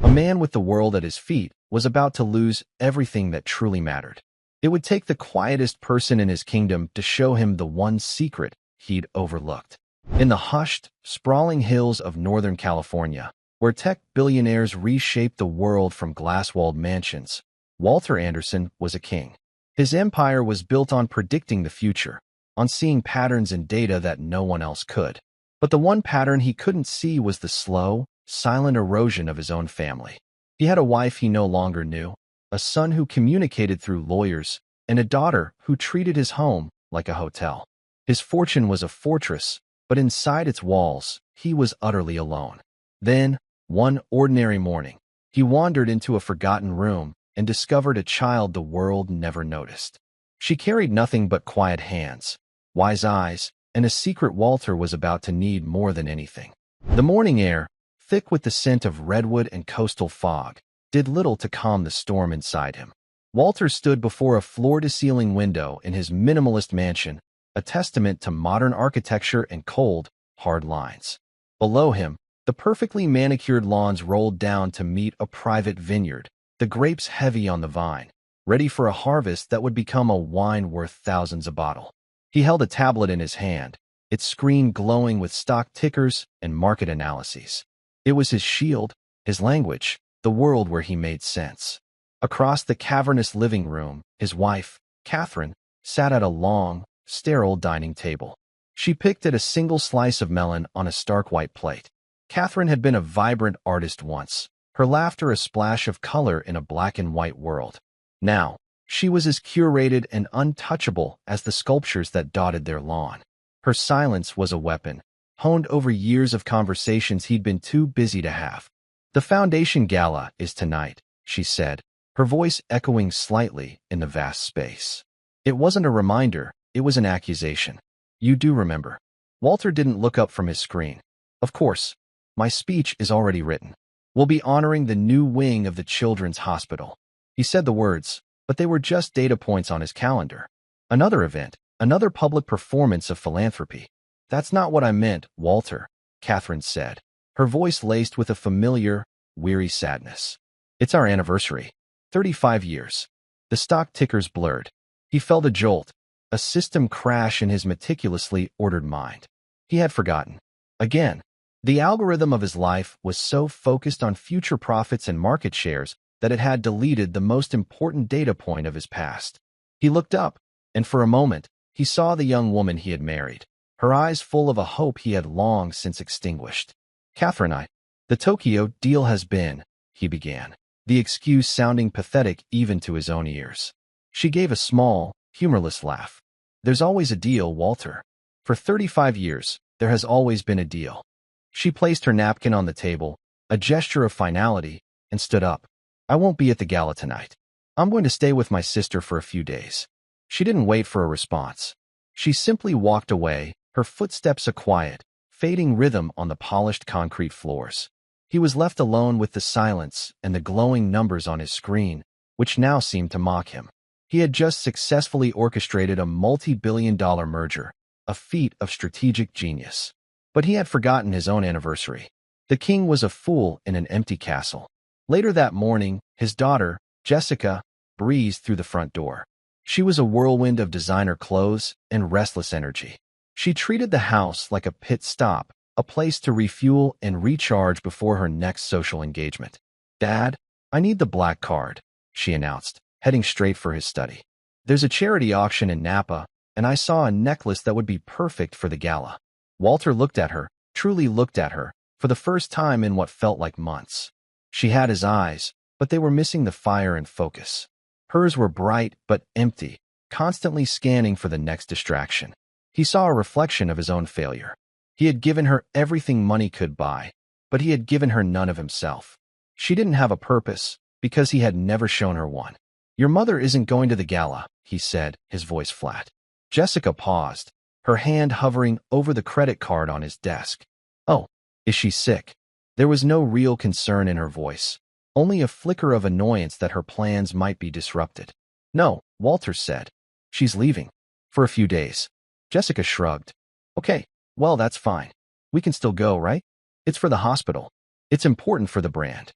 A man with the world at his feet was about to lose everything that truly mattered. It would take the quietest person in his kingdom to show him the one secret he'd overlooked. In the hushed, sprawling hills of Northern California, where tech billionaires reshaped the world from glass-walled mansions, Walter Anderson was a king. His empire was built on predicting the future, on seeing patterns in data that no one else could. But the one pattern he couldn't see was the slow, silent erosion of his own family. He had a wife he no longer knew, a son who communicated through lawyers, and a daughter who treated his home like a hotel. His fortune was a fortress, but inside its walls, he was utterly alone. Then, one ordinary morning, he wandered into a forgotten room and discovered a child the world never noticed. She carried nothing but quiet hands, wise eyes, and a secret Walter was about to need more than anything. The morning air, thick with the scent of redwood and coastal fog, did little to calm the storm inside him. Walter stood before a floor-to-ceiling window in his minimalist mansion, a testament to modern architecture and cold, hard lines. Below him, the perfectly manicured lawns rolled down to meet a private vineyard, the grapes heavy on the vine, ready for a harvest that would become a wine worth thousands a bottle. He held a tablet in his hand, its screen glowing with stock tickers and market analyses. It was his shield, his language, the world where he made sense. Across the cavernous living room, his wife, Catherine, sat at a long, sterile dining table. She picked at a single slice of melon on a stark white plate. Catherine had been a vibrant artist once, her laughter a splash of color in a black and white world. Now, she was as curated and untouchable as the sculptures that dotted their lawn. Her silence was a weapon, honed over years of conversations he'd been too busy to have. "The Foundation Gala is tonight," she said, her voice echoing slightly in the vast space. It wasn't a reminder, it was an accusation. "You do remember." Walter didn't look up from his screen. "Of course. My speech is already written. We'll be honoring the new wing of the Children's Hospital." He said the words, but they were just data points on his calendar. Another event, another public performance of philanthropy. "That's not what I meant, Walter," Catherine said, her voice laced with a familiar, weary sadness. "It's our anniversary. 35 years. The stock tickers blurred. He felt a jolt, a system crash in his meticulously ordered mind. He had forgotten. Again. The algorithm of his life was so focused on future profits and market shares that it had deleted the most important data point of his past. He looked up, and for a moment, he saw the young woman he had married, her eyes full of a hope he had long since extinguished. "Catherine, the Tokyo deal has been," he began, the excuse sounding pathetic even to his own ears. She gave a small, humorless laugh. "There's always a deal, Walter. For 35 years, there has always been a deal." She placed her napkin on the table, a gesture of finality, and stood up. "I won't be at the gala tonight. I'm going to stay with my sister for a few days." She didn't wait for a response. She simply walked away, her footsteps a quiet, fading rhythm on the polished concrete floors. He was left alone with the silence and the glowing numbers on his screen, which now seemed to mock him. He had just successfully orchestrated a multi-billion-dollar merger, a feat of strategic genius. But he had forgotten his own anniversary. The king was a fool in an empty castle. Later that morning, his daughter, Jessica, breezed through the front door. She was a whirlwind of designer clothes and restless energy. She treated the house like a pit stop, a place to refuel and recharge before her next social engagement. "Dad, I need the black card," she announced, heading straight for his study. "There's a charity auction in Napa, and I saw a necklace that would be perfect for the gala." Walter looked at her, truly looked at her, for the first time in what felt like months. She had his eyes, but they were missing the fire and focus. Hers were bright but empty, constantly scanning for the next distraction. He saw a reflection of his own failure. He had given her everything money could buy, but he had given her none of himself. She didn't have a purpose, because he had never shown her one. "Your mother isn't going to the gala," he said, his voice flat. Jessica paused, her hand hovering over the credit card on his desk. "Oh, is she sick?" There was no real concern in her voice, only a flicker of annoyance that her plans might be disrupted. "No," Walter said. "She's leaving. For a few days." Jessica shrugged. "Okay, well, that's fine. We can still go, right? It's for the hospital. It's important for the brand."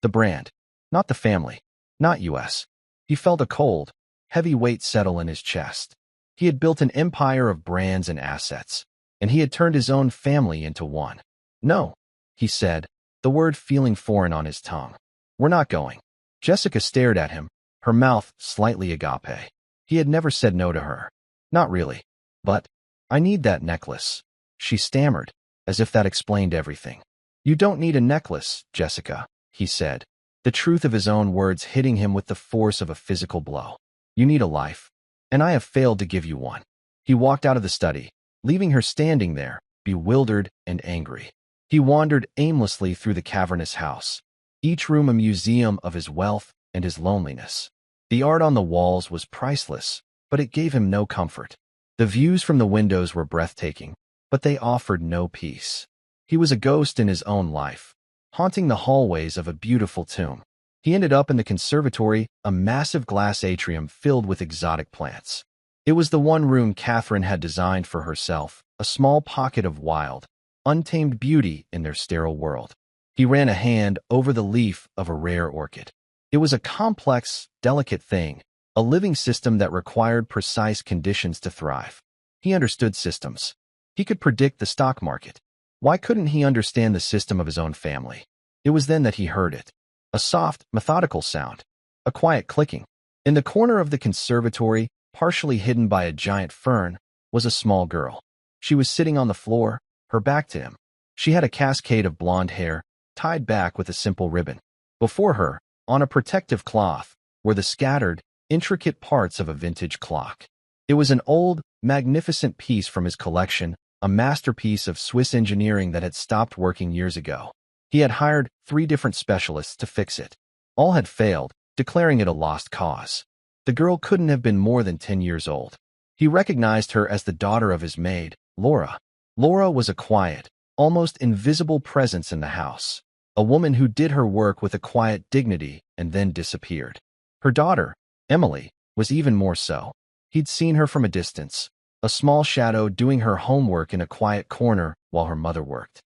The brand. Not the family. Not US. He felt a cold, heavy weight settle in his chest. He had built an empire of brands and assets, and he had turned his own family into one. No, he said, the word feeling foreign on his tongue. We're not going. Jessica stared at him, her mouth slightly agape. He had never said no to her. Not really. But, I need that necklace. She stammered, as if that explained everything. You don't need a necklace, Jessica, he said, the truth of his own words hitting him with the force of a physical blow. You need a life, and I have failed to give you one. He walked out of the study, leaving her standing there, bewildered and angry. He wandered aimlessly through the cavernous house, each room a museum of his wealth and his loneliness. The art on the walls was priceless, but it gave him no comfort. The views from the windows were breathtaking, but they offered no peace. He was a ghost in his own life, haunting the hallways of a beautiful tomb. He ended up in the conservatory, a massive glass atrium filled with exotic plants. It was the one room Catherine had designed for herself, a small pocket of wild, untamed beauty in their sterile world. He ran a hand over the leaf of a rare orchid. It was a complex, delicate thing, a living system that required precise conditions to thrive. He understood systems. He could predict the stock market. Why couldn't he understand the system of his own family? It was then that he heard it. A soft, methodical sound. A quiet clicking. In the corner of the conservatory, partially hidden by a giant fern, was a small girl. She was sitting on the floor, her back to him. She had a cascade of blonde hair, tied back with a simple ribbon. Before her, on a protective cloth, were the scattered, intricate parts of a vintage clock. It was an old, magnificent piece from his collection, a masterpiece of Swiss engineering that had stopped working years ago. He had hired 3 different specialists to fix it. All had failed, declaring it a lost cause. The girl couldn't have been more than 10 years old. He recognized her as the daughter of his maid, Laura. Laura was a quiet, almost invisible presence in the house, a woman who did her work with a quiet dignity and then disappeared. Her daughter, Emily, was even more so. He'd seen her from a distance, a small shadow doing her homework in a quiet corner while her mother worked.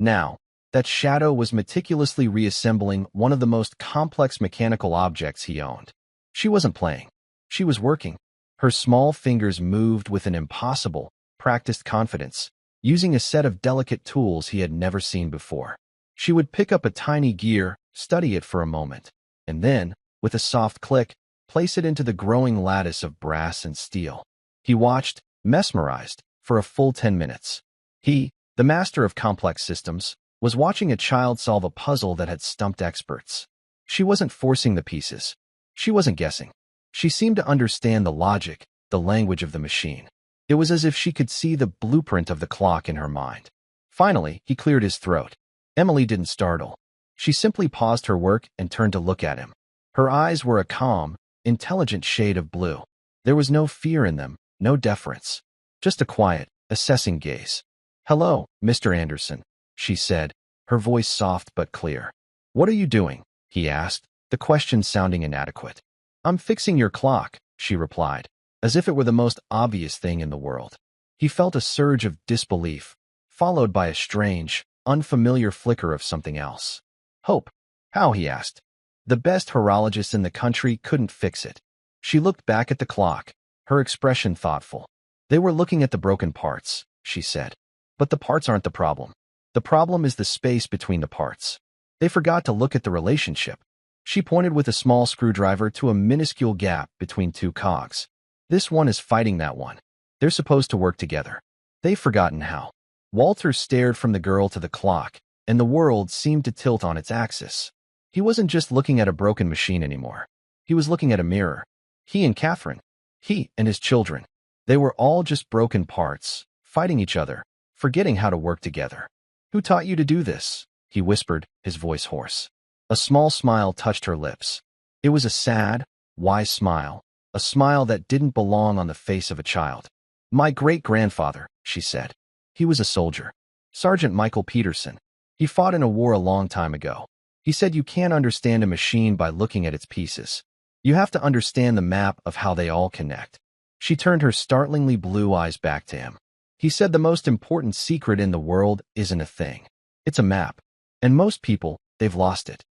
Now, that shadow was meticulously reassembling one of the most complex mechanical objects he owned. She wasn't playing. She was working. Her small fingers moved with an impossible, practiced confidence, using a set of delicate tools he had never seen before. She would pick up a tiny gear, study it for a moment, and then, with a soft click, place it into the growing lattice of brass and steel. He watched, mesmerized, for a full 10 minutes. He, the master of complex systems, was watching a child solve a puzzle that had stumped experts. She wasn't forcing the pieces. She wasn't guessing. She seemed to understand the logic, the language of the machine. It was as if she could see the blueprint of the clock in her mind. Finally, he cleared his throat. Emily didn't startle. She simply paused her work and turned to look at him. Her eyes were a calm, intelligent shade of blue. There was no fear in them, no deference. Just a quiet, assessing gaze. "Hello, Mr. Anderson," she said, her voice soft but clear. "What are you doing?" he asked, the question sounding inadequate. "I'm fixing your clock," she replied, as if it were the most obvious thing in the world. He felt a surge of disbelief, followed by a strange, unfamiliar flicker of something else. "Hope." "How?" he asked. "The best horologist in the country couldn't fix it." She looked back at the clock, her expression thoughtful. "They were looking at the broken parts," she said. "But the parts aren't the problem. The problem is the space between the parts. They forgot to look at the relationship." She pointed with a small screwdriver to a minuscule gap between 2 cogs. "This one is fighting that one. They're supposed to work together. They've forgotten how." Walter stared from the girl to the clock, and the world seemed to tilt on its axis. He wasn't just looking at a broken machine anymore. He was looking at a mirror. He and Catherine. He and his children. They were all just broken parts, fighting each other, forgetting how to work together. "Who taught you to do this?" he whispered, his voice hoarse. A small smile touched her lips. It was a sad, wise smile, a smile that didn't belong on the face of a child. "My great-grandfather," she said. "He was a soldier. Sergeant Michael Peterson. He fought in a war a long time ago. He said you can't understand a machine by looking at its pieces. You have to understand the map of how they all connect." She turned her startlingly blue eyes back to him. "He said the most important secret in the world isn't a thing. It's a map. And most people, they've lost it."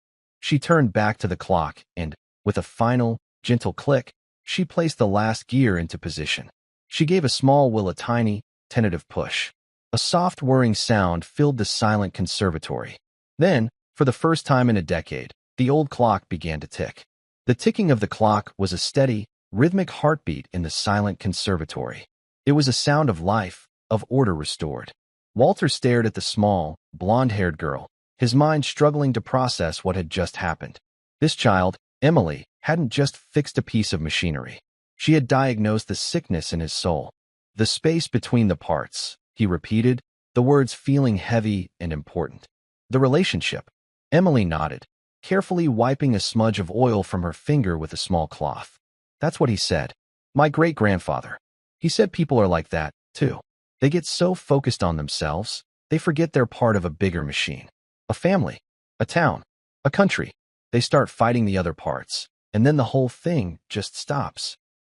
She turned back to the clock and, with a final, gentle click, she placed the last gear into position. She gave a small will a tiny, tentative push. A soft whirring sound filled the silent conservatory. Then, for the first time in a decade, the old clock began to tick. The ticking of the clock was a steady, rhythmic heartbeat in the silent conservatory. It was a sound of life, of order restored. Walter stared at the small, blonde-haired girl, his mind struggling to process what had just happened. This child, Emily, hadn't just fixed a piece of machinery. She had diagnosed the sickness in his soul. The space between the parts, he repeated, the words feeling heavy and important. The relationship. Emily nodded, carefully wiping a smudge of oil from her finger with a small cloth. That's what he said. My great-grandfather. He said people are like that, too. They get so focused on themselves, they forget they're part of a bigger machine. A family, a town, a country. They start fighting the other parts, and then the whole thing just stops.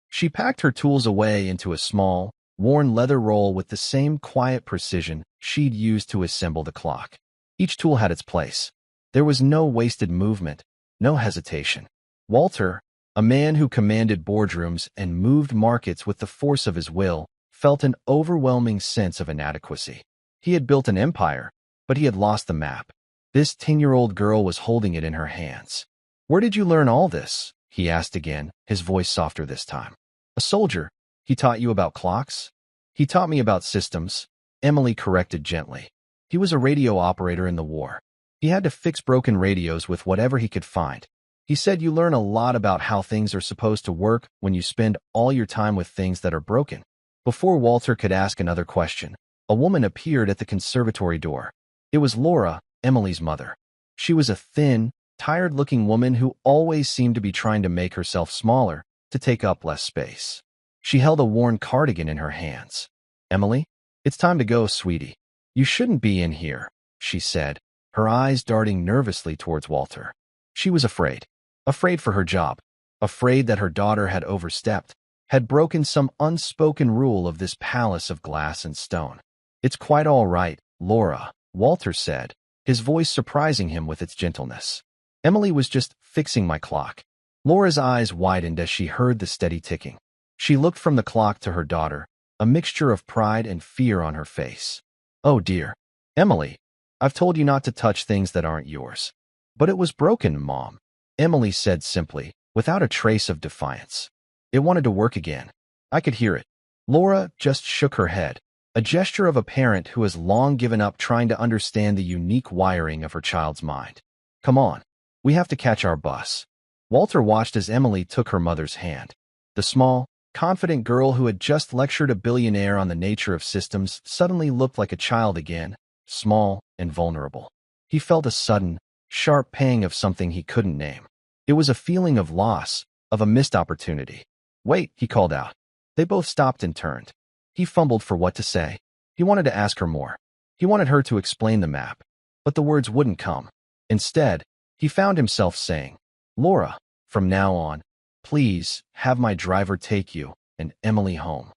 She packed her tools away into a small, worn leather roll with the same quiet precision she'd used to assemble the clock. Each tool had its place. There was no wasted movement, no hesitation. Walter, a man who commanded boardrooms and moved markets with the force of his will, felt an overwhelming sense of inadequacy. He had built an empire, but he had lost the map. This 10-year-old girl was holding it in her hands. Where did you learn all this? He asked again, his voice softer this time. A soldier. He taught you about clocks? He taught me about systems, Emily corrected gently. He was a radio operator in the war. He had to fix broken radios with whatever he could find. He said you learn a lot about how things are supposed to work when you spend all your time with things that are broken. Before Walter could ask another question, a woman appeared at the conservatory door. It was Laura, Emily's mother. She was a thin, tired-looking woman who always seemed to be trying to make herself smaller to take up less space. She held a worn cardigan in her hands. Emily, it's time to go, sweetie. You shouldn't be in here, she said, her eyes darting nervously towards Walter. She was afraid. Afraid for her job. Afraid that her daughter had overstepped, had broken some unspoken rule of this palace of glass and stone. It's quite all right, Laura, Walter said, his voice surprising him with its gentleness. Emily was just fixing my clock. Laura's eyes widened as she heard the steady ticking. She looked from the clock to her daughter, a mixture of pride and fear on her face. Oh dear. Emily, I've told you not to touch things that aren't yours. But it was broken, Mom, Emily said simply, without a trace of defiance. It wanted to work again. I could hear it. Laura just shook her head, a gesture of a parent who has long given up trying to understand the unique wiring of her child's mind. Come on. We have to catch our bus. Walter watched as Emily took her mother's hand. The small, confident girl who had just lectured a billionaire on the nature of systems suddenly looked like a child again, small and vulnerable. He felt a sudden, sharp pang of something he couldn't name. It was a feeling of loss, of a missed opportunity. Wait, he called out. They both stopped and turned. He fumbled for what to say. He wanted to ask her more. He wanted her to explain the map, but the words wouldn't come. Instead, he found himself saying, Laura, from now on, please have my driver take you and Emily home.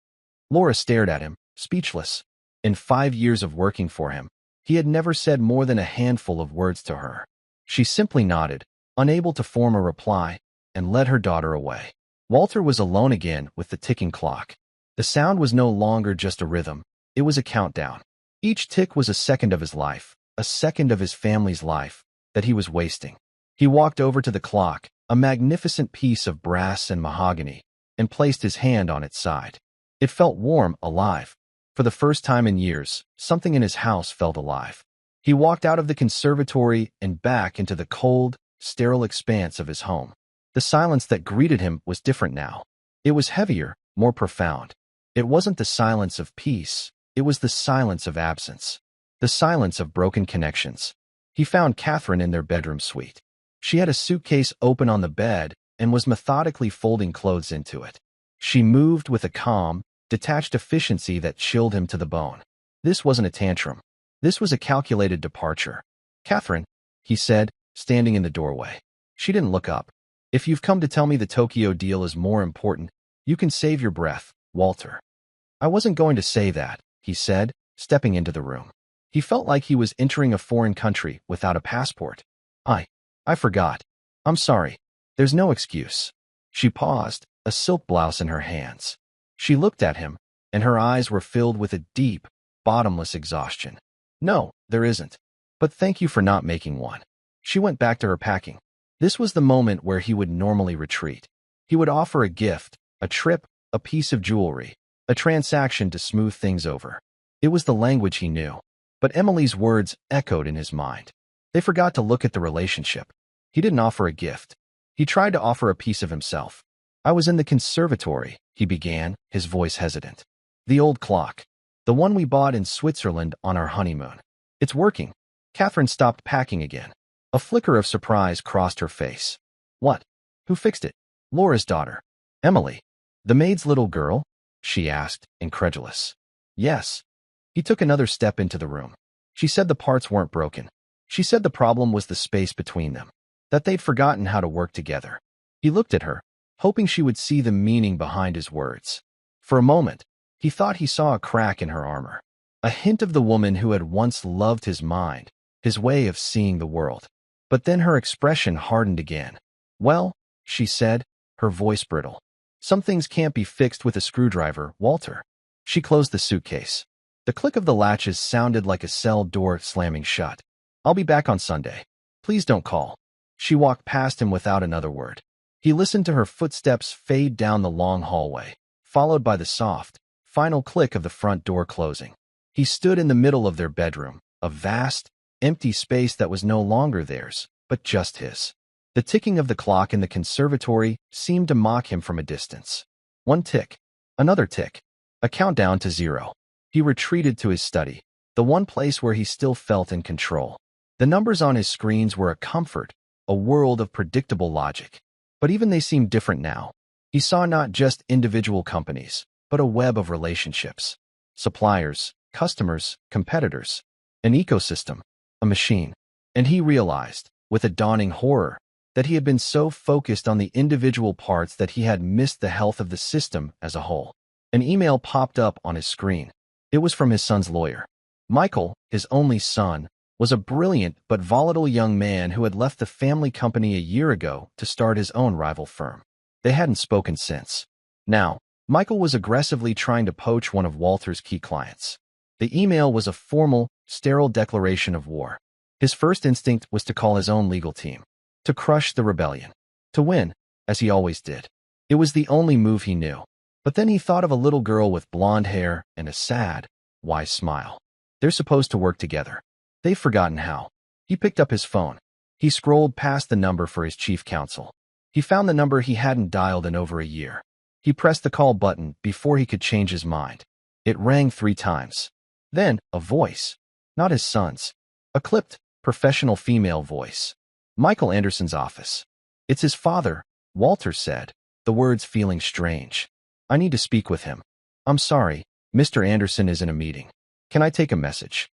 Laura stared at him, speechless. In 5 years of working for him, he had never said more than a handful of words to her. She simply nodded, unable to form a reply, and led her daughter away. Walter was alone again with the ticking clock. The sound was no longer just a rhythm, it was a countdown. Each tick was a second of his life, a second of his family's life, that he was wasting. He walked over to the clock, a magnificent piece of brass and mahogany, and placed his hand on its side. It felt warm, alive. For the first time in years, something in his house felt alive. He walked out of the conservatory and back into the cold, sterile expanse of his home. The silence that greeted him was different now. It was heavier, more profound. It wasn't the silence of peace, it was the silence of absence. The silence of broken connections. He found Catherine in their bedroom suite. She had a suitcase open on the bed and was methodically folding clothes into it. She moved with a calm, detached efficiency that chilled him to the bone. This wasn't a tantrum. This was a calculated departure. Catherine, he said, standing in the doorway. She didn't look up. If you've come to tell me the Tokyo deal is more important, you can save your breath, Walter. I wasn't going to say that, he said, stepping into the room. He felt like he was entering a foreign country without a passport. I I forgot. I'm sorry. There's no excuse. She paused, a silk blouse in her hands. She looked at him, and her eyes were filled with a deep, bottomless exhaustion. No, there isn't. But thank you for not making one. She went back to her packing. This was the moment where he would normally retreat. He would offer a gift, a trip, a piece of jewelry, a transaction to smooth things over. It was the language he knew. But Emily's words echoed in his mind. They forgot to look at the relationship. He didn't offer a gift. He tried to offer a piece of himself. I was in the conservatory, he began, his voice hesitant. The old clock. The one we bought in Switzerland on our honeymoon. It's working. Catherine stopped packing again. A flicker of surprise crossed her face. What? Who fixed it? Laura's daughter. Emily. The maid's little girl? She asked, incredulous. Yes. He took another step into the room. She said the parts weren't broken. She said the problem was the space between them. That they'd forgotten how to work together. He looked at her, hoping she would see the meaning behind his words. For a moment, he thought he saw a crack in her armor. A hint of the woman who had once loved his mind, his way of seeing the world. But then her expression hardened again. Well, she said, her voice brittle. Some things can't be fixed with a screwdriver, Walter. She closed the suitcase. The click of the latches sounded like a cell door slamming shut. I'll be back on Sunday. Please don't call. She walked past him without another word. He listened to her footsteps fade down the long hallway, followed by the soft, final click of the front door closing. He stood in the middle of their bedroom, a vast, empty space that was no longer theirs, but just his. The ticking of the clock in the conservatory seemed to mock him from a distance. One tick, another tick, a countdown to 0. He retreated to his study, the one place where he still felt in control. The numbers on his screens were a comfort, a world of predictable logic. But even they seemed different now. He saw not just individual companies, but a web of relationships. Suppliers, customers, competitors, an ecosystem, a machine. And he realized, with a dawning horror, that he had been so focused on the individual parts that he had missed the health of the system as a whole. An email popped up on his screen. It was from his son's lawyer. Michael, his only son, was a brilliant but volatile young man who had left the family company a year ago to start his own rival firm. They hadn't spoken since. Now, Michael was aggressively trying to poach one of Walter's key clients. The email was a formal, sterile declaration of war. His first instinct was to call his own legal team, to crush the rebellion, to win, as he always did. It was the only move he knew. But then he thought of a little girl with blonde hair and a sad, wise smile. They're supposed to work together. They've forgotten how. He picked up his phone. He scrolled past the number for his chief counsel. He found the number he hadn't dialed in over a year. He pressed the call button before he could change his mind. It rang 3 times. Then, a voice. Not his son's. A clipped, professional female voice. Michael Anderson's office. It's his father, Walter said, the words feeling strange. I need to speak with him. I'm sorry, Mr. Anderson is in a meeting. Can I take a message?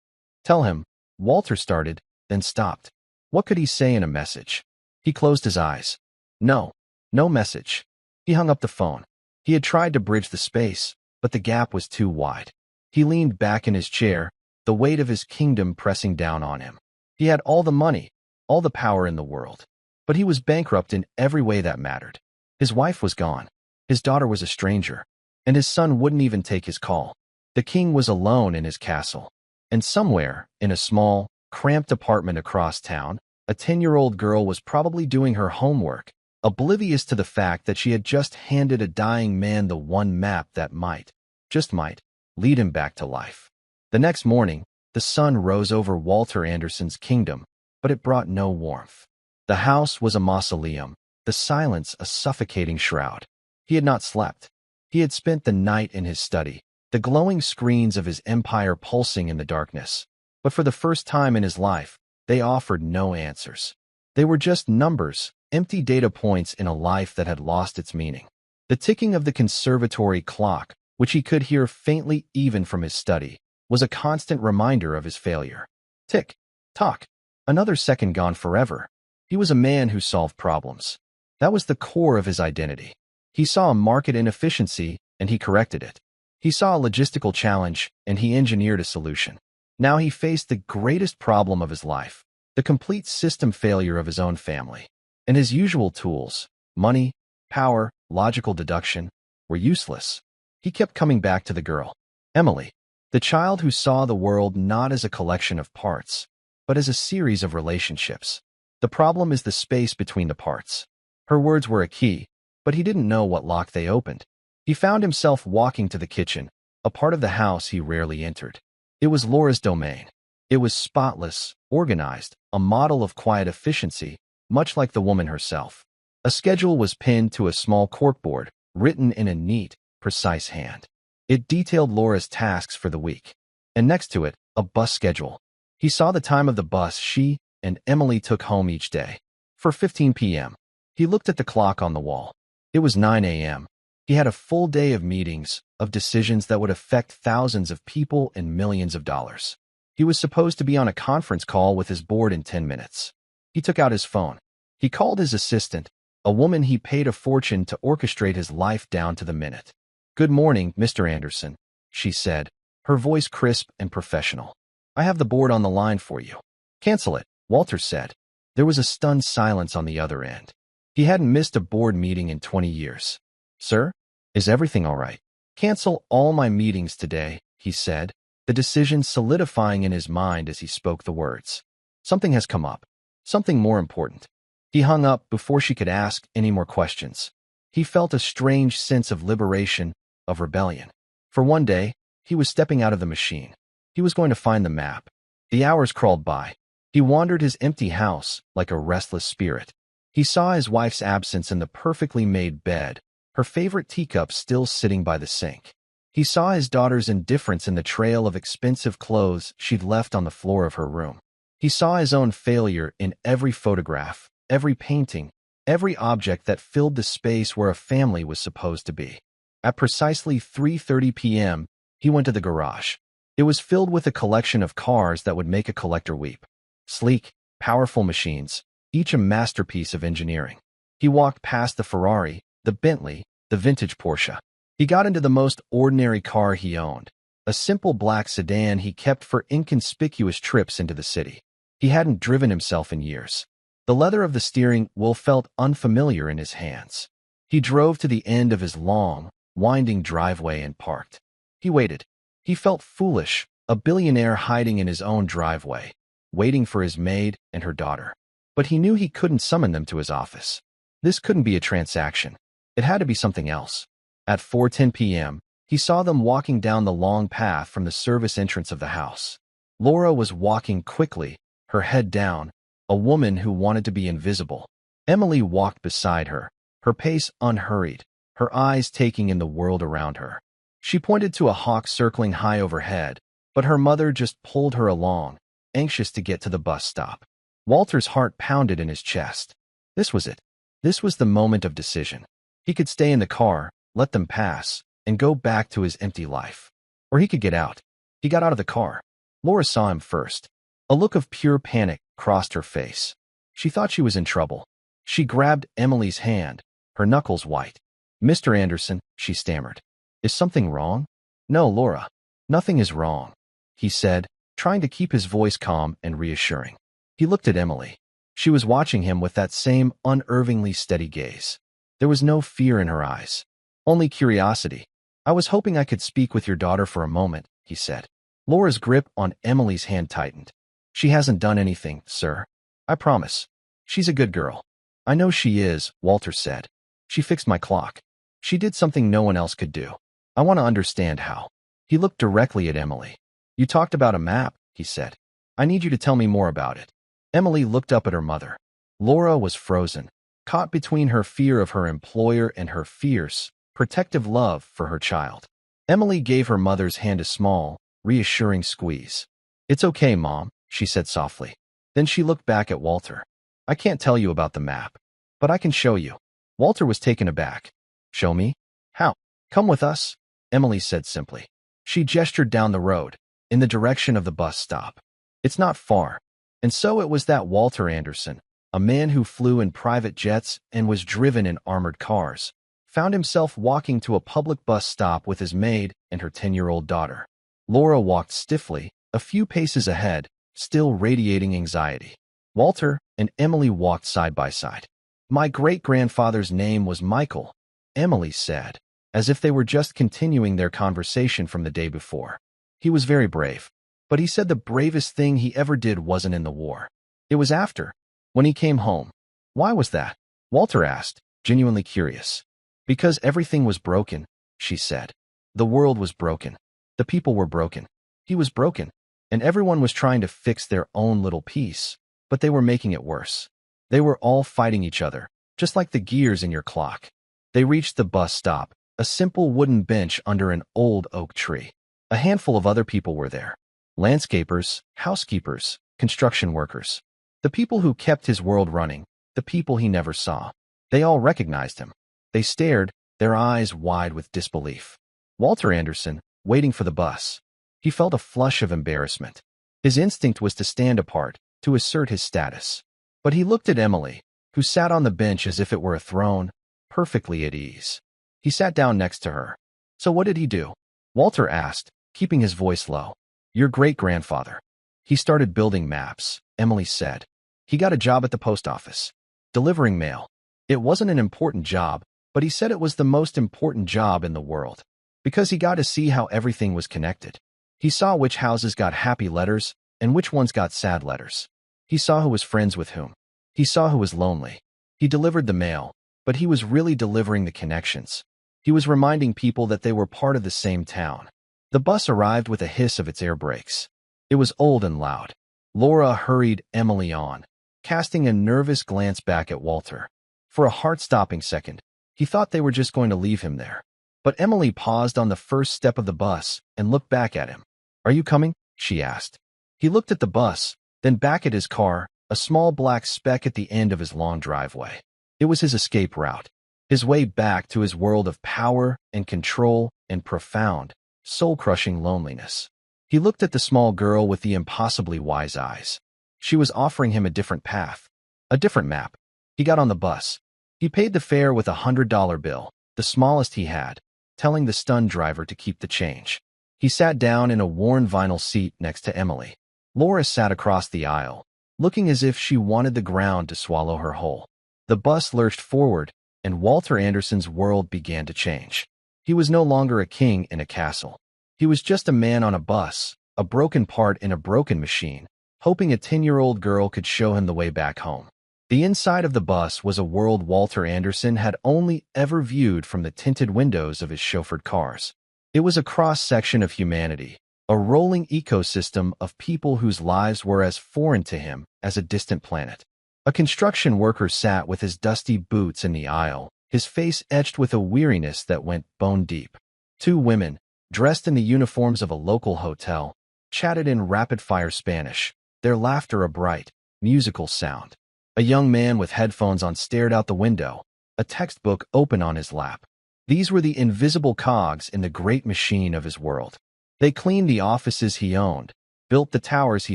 Tell him. Walter started, then stopped. What could he say in a message? He closed his eyes. No message. He hung up the phone. He had tried to bridge the space, but the gap was too wide. He leaned back in his chair, the weight of his kingdom pressing down on him. He had all the money, all the power in the world. But he was bankrupt in every way that mattered. His wife was gone. His daughter was a stranger. And his son wouldn't even take his call. The king was alone in his castle. And somewhere, in a small, cramped apartment across town, a 10-year-old girl was probably doing her homework, oblivious to the fact that she had just handed a dying man the one map that might, just might, lead him back to life. The next morning, the sun rose over Walter Anderson's kingdom, but it brought no warmth. The house was a mausoleum, the silence a suffocating shroud. He had not slept. He had spent the night in his study, the glowing screens of his empire pulsing in the darkness. But for the first time in his life, they offered no answers. They were just numbers, empty data points in a life that had lost its meaning. The ticking of the conservatory clock, which he could hear faintly even from his study, was a constant reminder of his failure. Tick, tock, another second gone forever. He was a man who solved problems. That was the core of his identity. He saw a market inefficiency, and he corrected it. He saw a logistical challenge, and he engineered a solution. Now he faced the greatest problem of his life, The complete system failure of his own family. And his usual tools, money, power, logical deduction, were useless. He kept coming back to the girl, Emily, the child who saw the world not as a collection of parts, but as a series of relationships. The problem is the space between the parts. Her words were a key, but he didn't know what lock they opened. He found himself walking to the kitchen, a part of the house he rarely entered. It was Laura's domain. It was spotless, organized, a model of quiet efficiency, much like the woman herself. A schedule was pinned to a small corkboard, written in a neat, precise hand. It detailed Laura's tasks for the week. And next to it, a bus schedule. He saw the time of the bus she and Emily took home each day. For 15 p.m. He looked at the clock on the wall. It was 9 a.m. He had a full day of meetings, of decisions that would affect thousands of people and millions of dollars. He was supposed to be on a conference call with his board in 10 minutes. He took out his phone. He called his assistant, a woman he paid a fortune to orchestrate his life down to the minute. "Good morning, Mr. Anderson," she said, her voice crisp and professional. "I have the board on the line for you." "Cancel it," Walter said. There was a stunned silence on the other end. He hadn't missed a board meeting in 20 years. "Sir, is everything all right?" "Cancel all my meetings today," he said, the decision solidifying in his mind as he spoke the words. "Something has come up. Something more important." He hung up before she could ask any more questions. He felt a strange sense of liberation, of rebellion. For one day, he was stepping out of the machine. He was going to find the map. The hours crawled by. He wandered his empty house like a restless spirit. He saw his wife's absence in the perfectly made bed, her favorite teacup still sitting by the sink. He saw his daughter's indifference in the trail of expensive clothes she'd left on the floor of her room. He saw his own failure in every photograph, every painting, every object that filled the space where a family was supposed to be. At precisely 3:30 p.m., he went to the garage. It was filled with a collection of cars that would make a collector weep. Sleek, powerful machines, each a masterpiece of engineering. He walked past the Ferrari, the Bentley, the vintage Porsche. He got into the most ordinary car he owned, a simple black sedan he kept for inconspicuous trips into the city. He hadn't driven himself in years. The leather of the steering wheel felt unfamiliar in his hands. He drove to the end of his long, winding driveway and parked. He waited. He felt foolish, a billionaire hiding in his own driveway, waiting for his maid and her daughter. But he knew he couldn't summon them to his office. This couldn't be a transaction. It had to be something else. At 4:10 p.m., he saw them walking down the long path from the service entrance of the house. Laura was walking quickly, her head down, a woman who wanted to be invisible. Emily walked beside her, her pace unhurried, her eyes taking in the world around her. She pointed to a hawk circling high overhead, but her mother just pulled her along, anxious to get to the bus stop. Walter's heart pounded in his chest. This was it. This was the moment of decision. He could stay in the car, let them pass, and go back to his empty life. Or he could get out. He got out of the car. Laura saw him first. A look of pure panic crossed her face. She thought she was in trouble. She grabbed Emily's hand, her knuckles white. "Mr. Anderson," she stammered. "Is something wrong?" "No, Laura. Nothing is wrong," he said, trying to keep his voice calm and reassuring. He looked at Emily. She was watching him with that same unervingly steady gaze. There was no fear in her eyes, only curiosity. "I was hoping I could speak with your daughter for a moment," he said. Laura's grip on Emily's hand tightened. "She hasn't done anything, sir. I promise. She's a good girl." "I know she is," Walter said. "She fixed my clock. She did something no one else could do. I want to understand how." He looked directly at Emily. "You talked about a map," he said. "I need you to tell me more about it." Emily looked up at her mother. Laura was frozen, caught between her fear of her employer and her fierce, protective love for her child. Emily gave her mother's hand a small, reassuring squeeze. "It's okay, Mom," she said softly. Then she looked back at Walter. "I can't tell you about the map, but I can show you." Walter was taken aback. "Show me? How?" "Come with us," Emily said simply. She gestured down the road, in the direction of the bus stop. "It's not far." And so it was that Walter Anderson, a man who flew in private jets and was driven in armored cars, found himself walking to a public bus stop with his maid and her 10-year-old daughter. Laura walked stiffly, a few paces ahead, still radiating anxiety. Walter and Emily walked side by side. My great-grandfather's name was Michael, Emily said, as if they were just continuing their conversation from the day before. He was very brave, but he said the bravest thing he ever did wasn't in the war. It was after, when he came home. Why was that? Walter asked, genuinely curious. Because everything was broken, she said. The world was broken. The people were broken. He was broken, and everyone was trying to fix their own little piece, but they were making it worse. They were all fighting each other, just like the gears in your clock. They reached the bus stop, a simple wooden bench under an old oak tree. A handful of other people were there. Landscapers, housekeepers, construction workers. The people who kept his world running, the people he never saw. They all recognized him. They stared, their eyes wide with disbelief. Walter Anderson, waiting for the bus. He felt a flush of embarrassment. His instinct was to stand apart, to assert his status. But he looked at Emily, who sat on the bench as if it were a throne, perfectly at ease. He sat down next to her. So what did he do? Walter asked, keeping his voice low. Your great-grandfather. He started building maps, Emily said. He got a job at the post office, delivering mail. It wasn't an important job, but he said it was the most important job in the world, because he got to see how everything was connected. He saw which houses got happy letters and which ones got sad letters. He saw who was friends with whom. He saw who was lonely. He delivered the mail, but he was really delivering the connections. He was reminding people that they were part of the same town. The bus arrived with a hiss of its air brakes. It was old and loud. Laura hurried Emily on, casting a nervous glance back at Walter. For a heart-stopping second, he thought they were just going to leave him there. But Emily paused on the first step of the bus and looked back at him. Are you coming? She asked. He looked at the bus, then back at his car, a small black speck at the end of his long driveway. It was his escape route, his way back to his world of power and control and profound, soul-crushing loneliness. He looked at the small girl with the impossibly wise eyes. She was offering him a different path, a different map. He got on the bus. He paid the fare with $100 bill, the smallest he had, telling the stunned driver to keep the change. He sat down in a worn vinyl seat next to Emily. Laura sat across the aisle, looking as if she wanted the ground to swallow her whole. The bus lurched forward, and Walter Anderson's world began to change. He was no longer a king in a castle. He was just a man on a bus, a broken part in a broken machine, hoping a 10-year-old girl could show him the way back home. The inside of the bus was a world Walter Anderson had only ever viewed from the tinted windows of his chauffeured cars. It was a cross-section of humanity, a rolling ecosystem of people whose lives were as foreign to him as a distant planet. A construction worker sat with his dusty boots in the aisle, his face etched with a weariness that went bone deep. Two women, dressed in the uniforms of a local hotel, chatted in rapid-fire Spanish, their laughter a bright, musical sound. A young man with headphones on stared out the window, a textbook open on his lap. These were the invisible cogs in the great machine of his world. They cleaned the offices he owned, built the towers he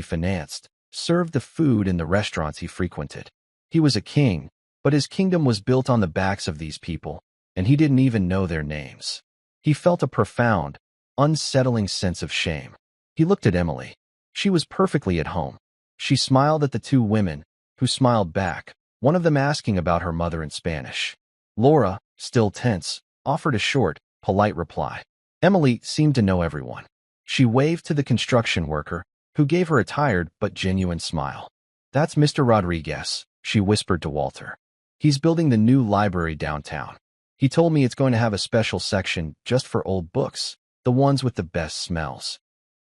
financed, served the food in the restaurants he frequented. He was a king, but his kingdom was built on the backs of these people, and he didn't even know their names. He felt a profound, unsettling sense of shame. He looked at Emily. She was perfectly at home. She smiled at the two women, who smiled back, one of them asking about her mother in Spanish. Laura, still tense, offered a short, polite reply. Emily seemed to know everyone. She waved to the construction worker, who gave her a tired but genuine smile. That's Mr. Rodriguez, she whispered to Walter. He's building the new library downtown. He told me it's going to have a special section just for old books, the ones with the best smells.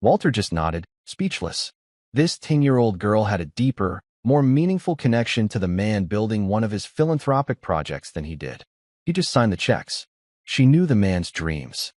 Walter just nodded, speechless. This 10-year-old girl had a deeper, more meaningful connection to the man building one of his philanthropic projects than he did. He just signed the checks. She knew the man's dreams.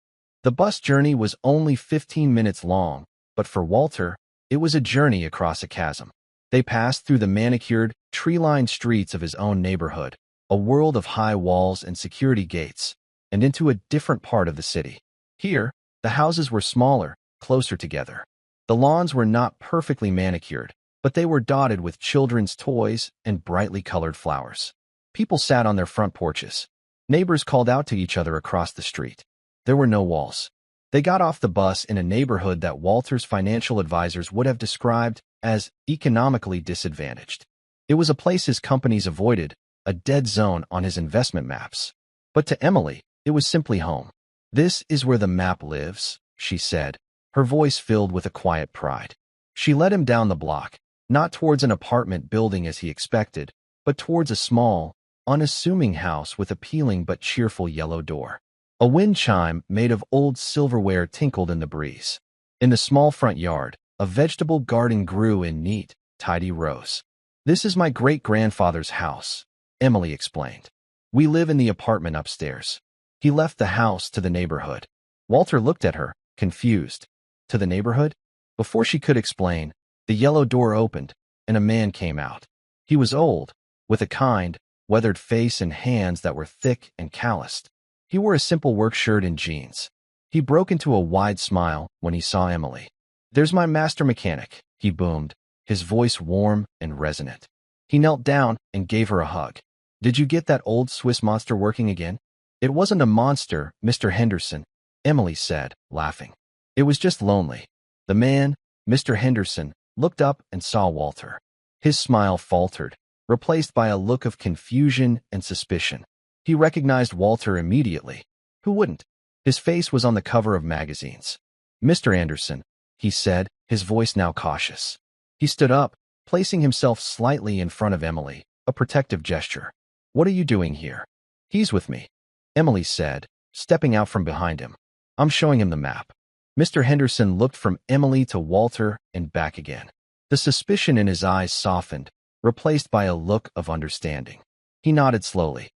The bus journey was only 15 minutes long, but for Walter, it was a journey across a chasm. They passed through the manicured, tree-lined streets of his own neighborhood, a world of high walls and security gates, and into a different part of the city. Here, the houses were smaller, closer together. The lawns were not perfectly manicured, but they were dotted with children's toys and brightly colored flowers. People sat on their front porches. Neighbors called out to each other across the street. There were no walls. They got off the bus in a neighborhood that Walter's financial advisors would have described as economically disadvantaged. It was a place his companies avoided, a dead zone on his investment maps. But to Emily, it was simply home. "This is where the map lives," she said, her voice filled with a quiet pride. She led him down the block, not towards an apartment building as he expected, but towards a small, unassuming house with a peeling but cheerful yellow door. A wind chime made of old silverware tinkled in the breeze. In the small front yard, a vegetable garden grew in neat, tidy rows. "This is my great-grandfather's house," Emily explained. "We live in the apartment upstairs." He left the house to the neighborhood. Walter looked at her, confused. To the neighborhood? Before she could explain, the yellow door opened, and a man came out. He was old, with a kind, weathered face and hands that were thick and calloused. He wore a simple work shirt and jeans. He broke into a wide smile when he saw Emily. "There's my master mechanic," he boomed, his voice warm and resonant. He knelt down and gave her a hug. "Did you get that old Swiss monster working again?" "It wasn't a monster, Mr. Henderson," Emily said, laughing. "It was just lonely." The man, Mr. Henderson, looked up and saw Walter. His smile faltered, replaced by a look of confusion and suspicion. He recognized Walter immediately. Who wouldn't? His face was on the cover of magazines. "Mr. Anderson," he said, his voice now cautious. He stood up, placing himself slightly in front of Emily, a protective gesture. "What are you doing here?" "He's with me," Emily said, stepping out from behind him. "I'm showing him the map." Mr. Henderson looked from Emily to Walter and back again. The suspicion in his eyes softened, replaced by a look of understanding. He nodded slowly.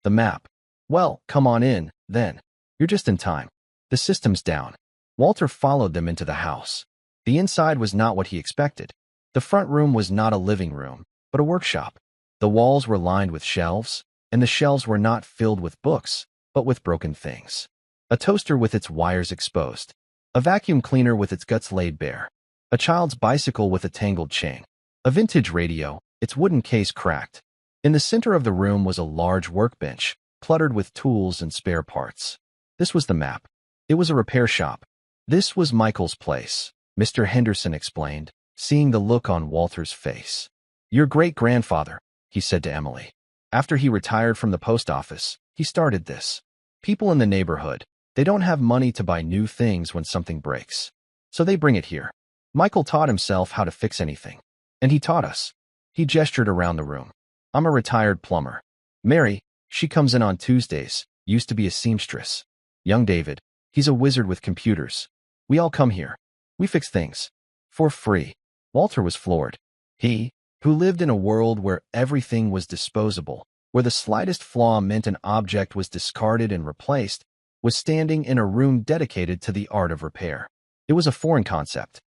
The map. "Well, come on in, then. You're just in time. The system's down." Walter followed them into the house. The inside was not what he expected. The front room was not a living room, but a workshop. The walls were lined with shelves, and the shelves were not filled with books, but with broken things. A toaster with its wires exposed. A vacuum cleaner with its guts laid bare. A child's bicycle with a tangled chain. A vintage radio, its wooden case cracked. In the center of the room was a large workbench, cluttered with tools and spare parts. This was the map. It was a repair shop. "This was Michael's place," Mr. Henderson explained, seeing the look on Walter's face. "Your great-grandfather," he said to Emily. "After he retired from the post office, he started this. People in the neighborhood, they don't have money to buy new things when something breaks. So they bring it here. Michael taught himself how to fix anything. And he taught us." He gestured around the room. "I'm a retired plumber. Mary, she comes in on Tuesdays, used to be a seamstress. Young David, he's a wizard with computers. We all come here. We fix things. For free." Walter was floored. He, who lived in a world where everything was disposable, where the slightest flaw meant an object was discarded and replaced, was standing in a room dedicated to the art of repair. It was a foreign concept.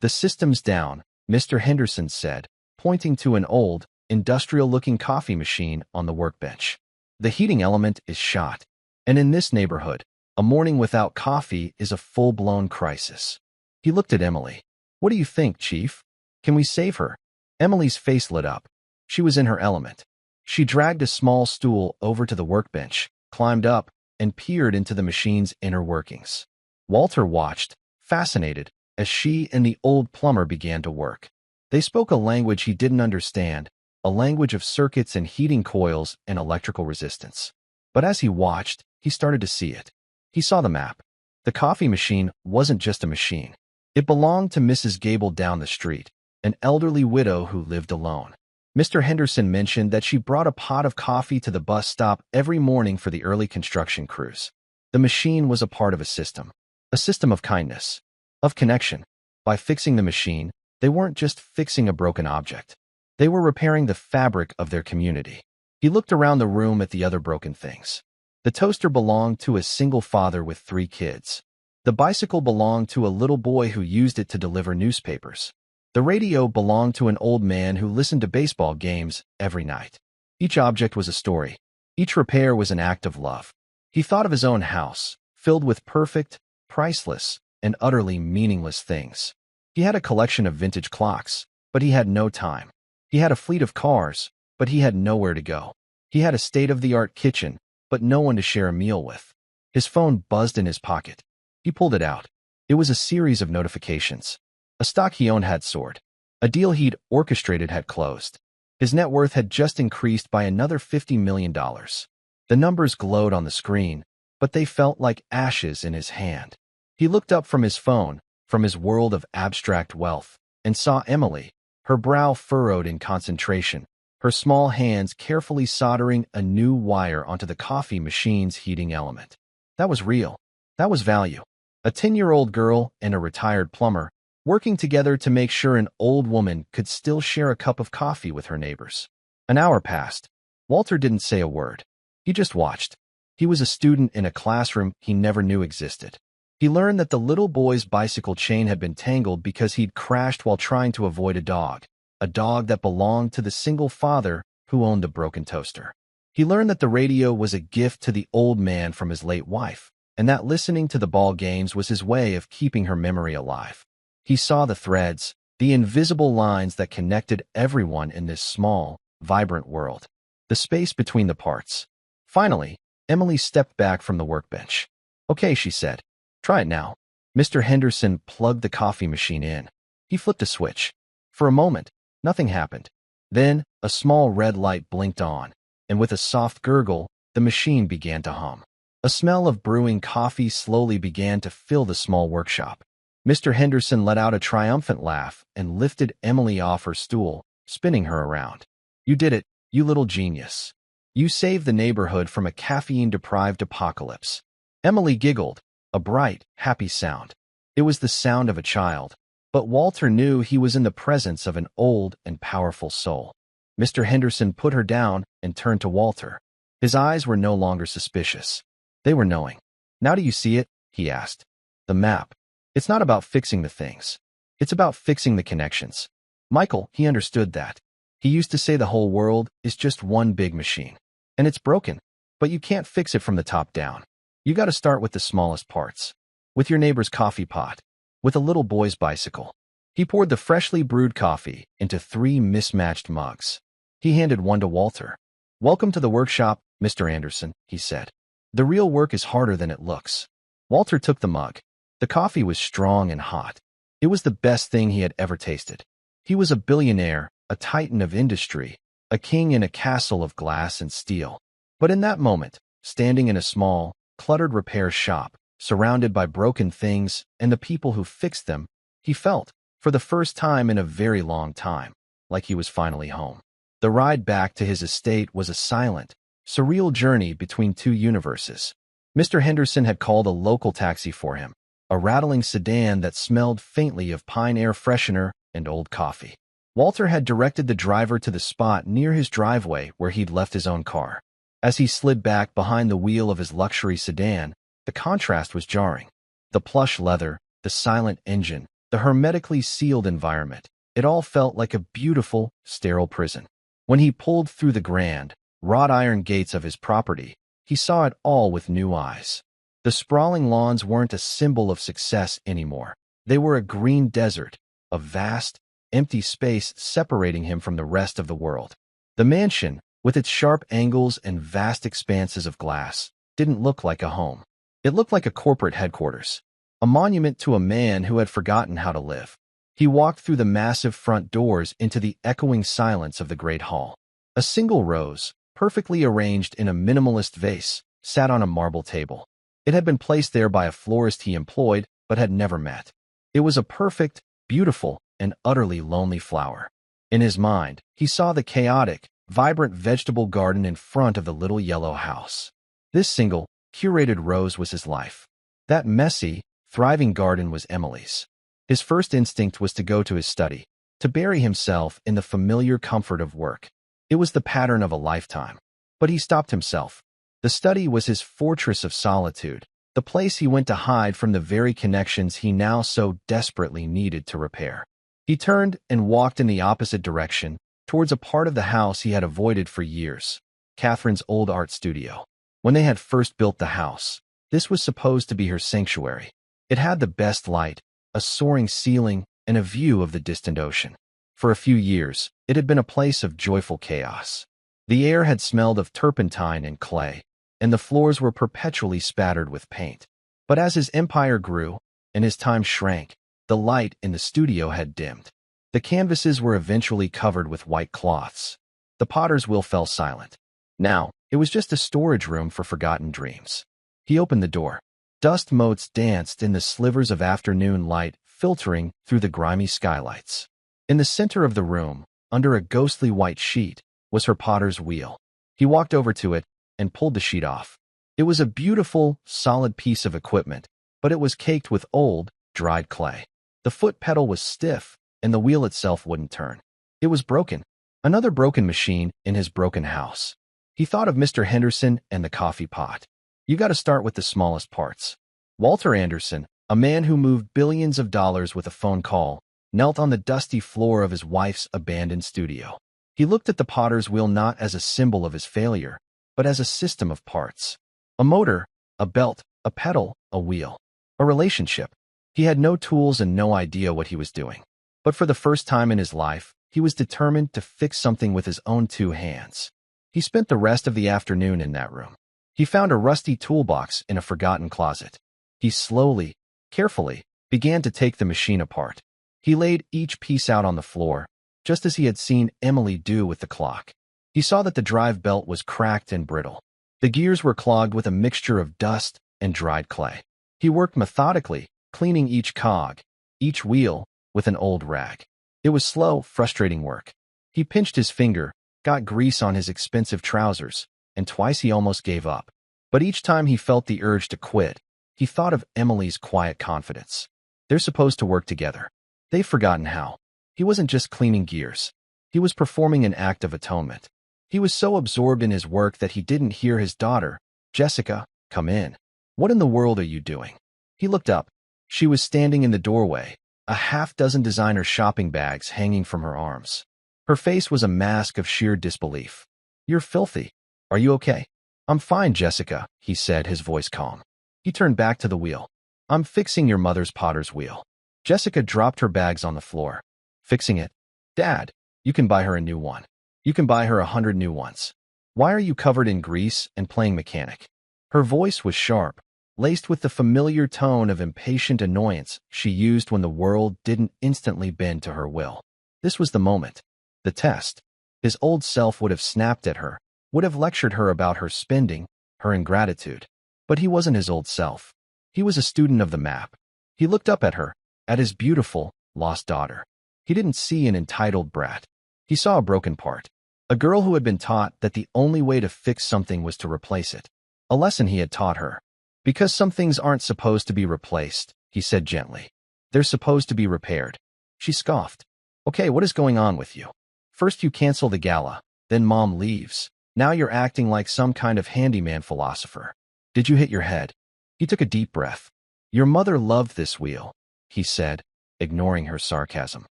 "The system's down," Mr. Henderson said, pointing to an old, industrial-looking coffee machine on the workbench. "The heating element is shot. And in this neighborhood, a morning without coffee is a full-blown crisis." He looked at Emily. "What do you think, Chief? Can we save her?" Emily's face lit up. She was in her element. She dragged a small stool over to the workbench, climbed up, and peered into the machine's inner workings. Walter watched, fascinated, as she and the old plumber began to work. They spoke a language he didn't understand, a language of circuits and heating coils and electrical resistance. But as he watched, he started to see it. He saw the map. The coffee machine wasn't just a machine. It belonged to Mrs. Gable down the street, an elderly widow who lived alone. Mr. Henderson mentioned that she brought a pot of coffee to the bus stop every morning for the early construction crews. The machine was a part of a system of kindness, of connection. By fixing the machine, they weren't just fixing a broken object. They were repairing the fabric of their community. He looked around the room at the other broken things. The toaster belonged to a single father with 3 kids. The bicycle belonged to a little boy who used it to deliver newspapers. The radio belonged to an old man who listened to baseball games every night. Each object was a story. Each repair was an act of love. He thought of his own house, filled with perfect, priceless, and utterly meaningless things. He had a collection of vintage clocks, but he had no time. He had a fleet of cars, but he had nowhere to go. He had a state-of-the-art kitchen, but no one to share a meal with. His phone buzzed in his pocket. He pulled it out. It was a series of notifications. A stock he owned had soared. A deal he'd orchestrated had closed. His net worth had just increased by another $50 million. The numbers glowed on the screen, but they felt like ashes in his hand. He looked up from his phone, from his world of abstract wealth, and saw Emily, her brow furrowed in concentration, her small hands carefully soldering a new wire onto the coffee machine's heating element. That was real. That was value. A 10-year-old girl and a retired plumber, working together to make sure an old woman could still share a cup of coffee with her neighbors. An hour passed. Walter didn't say a word. He just watched. He was a student in a classroom he never knew existed. He learned that the little boy's bicycle chain had been tangled because he'd crashed while trying to avoid a dog that belonged to the single father who owned a broken toaster. He learned that the radio was a gift to the old man from his late wife, and that listening to the ball games was his way of keeping her memory alive. He saw the threads, the invisible lines that connected everyone in this small, vibrant world. The space between the parts. Finally, Emily stepped back from the workbench. "Okay," she said. "Try it now." Mr. Henderson plugged the coffee machine in. He flipped a switch. For a moment, nothing happened. Then, a small red light blinked on, and with a soft gurgle, the machine began to hum. A smell of brewing coffee slowly began to fill the small workshop. Mr. Henderson let out a triumphant laugh and lifted Emily off her stool, spinning her around. "You did it, you little genius. You saved the neighborhood from a caffeine-deprived apocalypse." Emily giggled, a bright, happy sound. It was the sound of a child, but Walter knew he was in the presence of an old and powerful soul. Mr. Henderson put her down and turned to Walter. His eyes were no longer suspicious. They were knowing. "Now do you see it?" he asked. "The map. It's not about fixing the things. It's about fixing the connections." Michael, he understood that. He used to say the whole world is just one big machine. And it's broken, but you can't fix it from the top down. You got to start with the smallest parts. With your neighbor's coffee pot. With a little boy's bicycle. He poured the freshly brewed coffee into 3 mismatched mugs. He handed one to Walter. "Welcome to the workshop, Mr. Anderson," he said. "The real work is harder than it looks." Walter took the mug. The coffee was strong and hot. It was the best thing he had ever tasted. He was a billionaire, a titan of industry, a king in a castle of glass and steel. But in that moment, standing in a small, cluttered repair shop, surrounded by broken things and the people who fixed them, he felt, for the first time in a very long time, like he was finally home. The ride back to his estate was a silent, surreal journey between 2 universes. Mr. Henderson had called a local taxi for him, a rattling sedan that smelled faintly of pine air freshener and old coffee. Walter had directed the driver to the spot near his driveway where he'd left his own car. As he slid back behind the wheel of his luxury sedan, the contrast was jarring. The plush leather, the silent engine, the hermetically sealed environment, it all felt like a beautiful, sterile prison. When he pulled through the grand, wrought iron gates of his property, he saw it all with new eyes. The sprawling lawns weren't a symbol of success anymore. They were a green desert, a vast, empty space separating him from the rest of the world. The mansion, with its sharp angles and vast expanses of glass, didn't look like a home. It looked like a corporate headquarters, a monument to a man who had forgotten how to live. He walked through the massive front doors into the echoing silence of the great hall. A single rose, perfectly arranged in a minimalist vase, sat on a marble table. It had been placed there by a florist he employed but had never met. It was a perfect, beautiful, and utterly lonely flower. In his mind, he saw the chaotic, vibrant vegetable garden in front of the little yellow house. This single, curated rose was his life. That messy, thriving garden was Emily's. His first instinct was to go to his study, to bury himself in the familiar comfort of work. It was the pattern of a lifetime. But he stopped himself. The study was his fortress of solitude, the place he went to hide from the very connections he now so desperately needed to repair. He turned and walked in the opposite direction, towards a part of the house he had avoided for years, Catherine's old art studio. When they had first built the house, this was supposed to be her sanctuary. It had the best light, a soaring ceiling, and a view of the distant ocean. For a few years, it had been a place of joyful chaos. The air had smelled of turpentine and clay, and the floors were perpetually spattered with paint. But as his empire grew, and his time shrank, the light in the studio had dimmed. The canvases were eventually covered with white cloths, The potter's wheel fell silent. Now, it was just a storage room for forgotten dreams. He opened the door. Dust motes danced in the slivers of afternoon light filtering through the grimy skylights. In the center of the room, under a ghostly white sheet, was her potter's wheel. He walked over to it and pulled the sheet off. It was a beautiful, solid piece of equipment, but it was caked with old, dried clay. The foot pedal was stiff, and the wheel itself wouldn't turn. It was broken. Another broken machine in his broken house. He thought of Mr. Henderson and the coffee pot. You got to start with the smallest parts. Walter Anderson, a man who moved billions of dollars with a phone call, knelt on the dusty floor of his wife's abandoned studio. He looked at the potter's wheel not as a symbol of his failure, but as a system of parts. A motor, a belt, a pedal, a wheel. A relationship. He had no tools and no idea what he was doing. But for the first time in his life, he was determined to fix something with his own two hands. He spent the rest of the afternoon in that room. He found a rusty toolbox in a forgotten closet. He slowly, carefully, began to take the machine apart. He laid each piece out on the floor, just as he had seen Emily do with the clock. He saw that the drive belt was cracked and brittle. The gears were clogged with a mixture of dust and dried clay. He worked methodically, cleaning each cog, each wheel, with an old rag. It was slow, frustrating work. He pinched his finger, got grease on his expensive trousers, and twice he almost gave up. But each time he felt the urge to quit, he thought of Emily's quiet confidence. They're supposed to work together. They've forgotten how. He wasn't just cleaning gears. He was performing an act of atonement. He was so absorbed in his work that he didn't hear his daughter, Jessica, come in. What in the world are you doing? He looked up. She was standing in the doorway, a half-dozen designer shopping bags hanging from her arms. Her face was a mask of sheer disbelief. You're filthy. Are you okay? I'm fine, Jessica, he said, his voice calm. He turned back to the wheel. I'm fixing your mother's potter's wheel. Jessica dropped her bags on the floor. Fixing it? Dad, you can buy her a new one. You can buy her 100 new ones. Why are you covered in grease and playing mechanic? Her voice was sharp, laced with the familiar tone of impatient annoyance she used when the world didn't instantly bend to her will. This was the moment. The test. His old self would have snapped at her, would have lectured her about her spending, her ingratitude. But he wasn't his old self. He was a student of the map. He looked up at her, at his beautiful, lost daughter. He didn't see an entitled brat. He saw a broken part. A girl who had been taught that the only way to fix something was to replace it. A lesson he had taught her. Because some things aren't supposed to be replaced, he said gently. They're supposed to be repaired. She scoffed. Okay, what is going on with you? First you cancel the gala, then Mom leaves. Now you're acting like some kind of handyman philosopher. Did you hit your head? He took a deep breath. Your mother loved this wheel, he said, ignoring her sarcasm.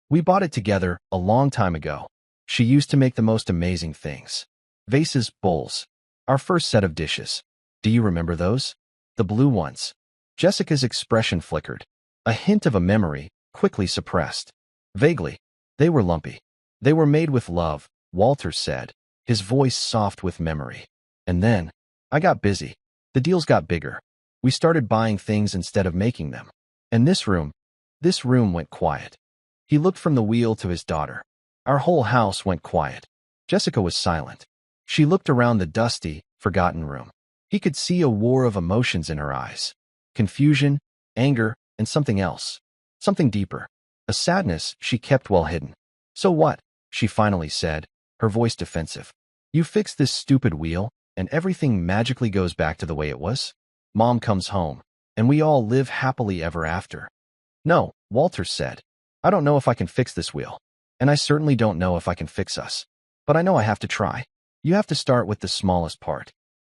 We bought it together a long time ago. She used to make the most amazing things. Vases, bowls. Our first set of dishes. Do you remember those? The blue ones. Jessica's expression flickered. A hint of a memory, quickly suppressed. Vaguely. They were lumpy. They were made with love, Walter said, his voice soft with memory. And then, I got busy. The deals got bigger. We started buying things instead of making them. And this room went quiet. He looked from the wheel to his daughter. Our whole house went quiet. Jessica was silent. She looked around the dusty, forgotten room. He could see a war of emotions in her eyes. Confusion, anger, and something else. Something deeper. A sadness she kept well hidden. So what? She finally said, her voice defensive. You fix this stupid wheel, and everything magically goes back to the way it was? Mom comes home, and we all live happily ever after. No, Walter said. I don't know if I can fix this wheel. And I certainly don't know if I can fix us. But I know I have to try. You have to start with the smallest part.